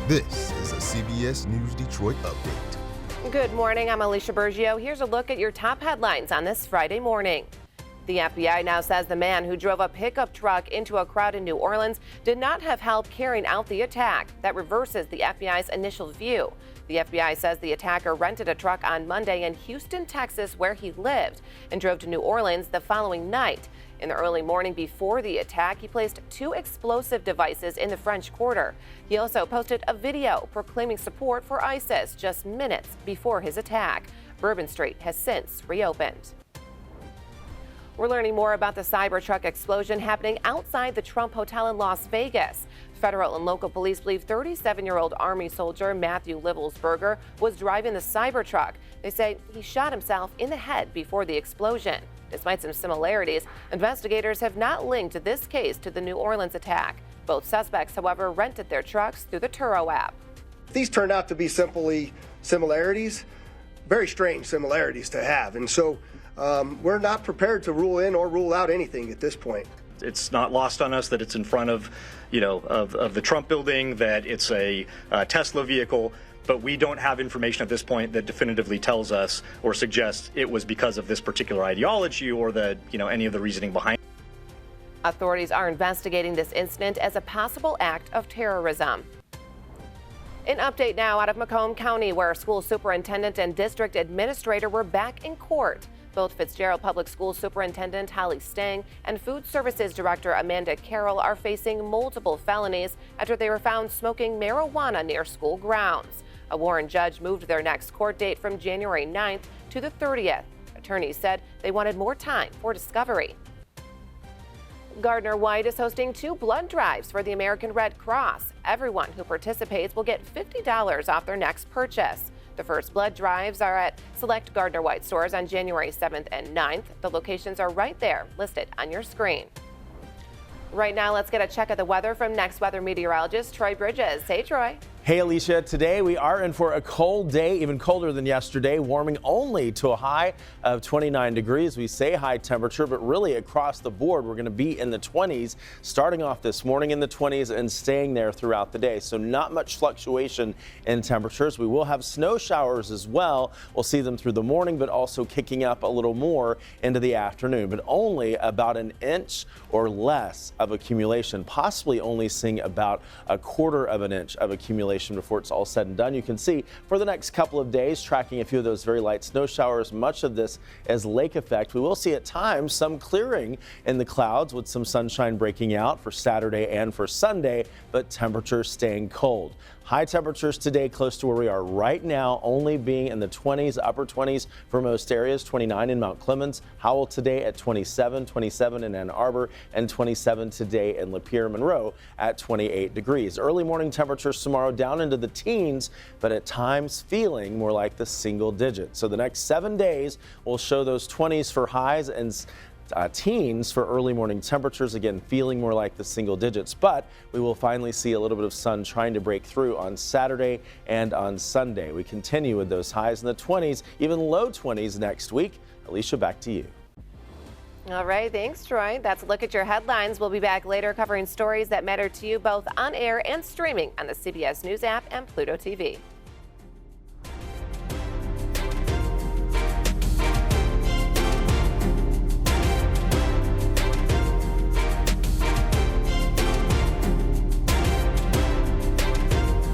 This is a CBS News Detroit update. Good morning, I'm Alicia Bergio. Here's a look at your top headlines on this Friday morning. The FBI now says the man who drove a pickup truck into a crowd in New Orleans did not have help carrying out the attack. That reverses the FBI's initial view. The FBI says the attacker rented a truck on Monday in Houston, Texas, where he lived, and drove to New Orleans the following night. In the early morning before the attack, he placed 2 explosive devices in the French Quarter. He also posted a video proclaiming support for ISIS just minutes before his attack. Bourbon Street has since reopened. We're learning more about the Cybertruck explosion happening outside the Trump Hotel in Las Vegas. Federal and local police believe 37-year-old Army soldier Matthew Livelsberger was driving the Cybertruck. They say he shot himself in the head before the explosion. Despite some similarities, investigators have not linked this case to the New Orleans attack. Both suspects, however, rented their trucks through the Turo app. These turned out to be simply similarities, very strange similarities to have. And so we're not prepared to rule in or rule out anything at this point. It's not lost on us that it's in front of, of the Trump building, that it's a Tesla vehicle. But we don't have information at this point that definitively tells us or suggests it was because of this particular ideology or any of the reasoning behind it. Authorities are investigating this incident as a possible act of terrorism. An update now out of Macomb County, where school superintendent and district administrator were back in court. Both Fitzgerald Public Schools Superintendent Holly Stang and Food Services Director Amanda Carroll are facing multiple felonies after they were found smoking marijuana near school grounds. A Warren judge moved their next court date from January 9th to the 30th. Attorneys said they wanted more time for discovery. Gardner White is hosting 2 blood drives for the American Red Cross. Everyone who participates will get $50 off their next purchase. The first blood drives are at select Gardner White stores on January 7th and 9th. The locations are right there, listed on your screen. Right now, let's get a check of the weather from Next Weather meteorologist Troy Bridges. Hey, Troy. Hey, Alicia. Today we are in for a cold day, even colder than yesterday, warming only to a high of 29 degrees. We say high temperature, but really across the board, we're going to be in the 20s, starting off this morning in the 20s and staying there throughout the day. So not much fluctuation in temperatures. We will have snow showers as well. We'll see them through the morning, but also kicking up a little more into the afternoon, but only about an inch or less of accumulation, possibly only seeing about a quarter of an inch of accumulation before it's all said and done. You can see for the next couple of days, tracking a few of those very light snow showers, much of this as lake effect. We will see at times some clearing in the clouds with some sunshine breaking out for Saturday and for Sunday, but temperatures staying cold. High temperatures today close to where we are right now, only being in the 20s, upper 20s for most areas, 29 in Mount Clemens, Howell today at 27, 27 in Ann Arbor, and 27 today in Lapeer, Monroe at 28 degrees. Early morning temperatures tomorrow down into the teens, but at times feeling more like the single digits. So the next 7 days will show those 20s for highs and teens for early morning temperatures, again feeling more like the single digits, but we will finally see a little bit of sun trying to break through on Saturday and on Sunday. We continue with those highs in the 20s, even low 20s next week. Alicia, back to you. All right, thanks, Troy. That's a look at your headlines. We'll be back later covering stories that matter to you both on air and streaming on the CBS News app and Pluto TV.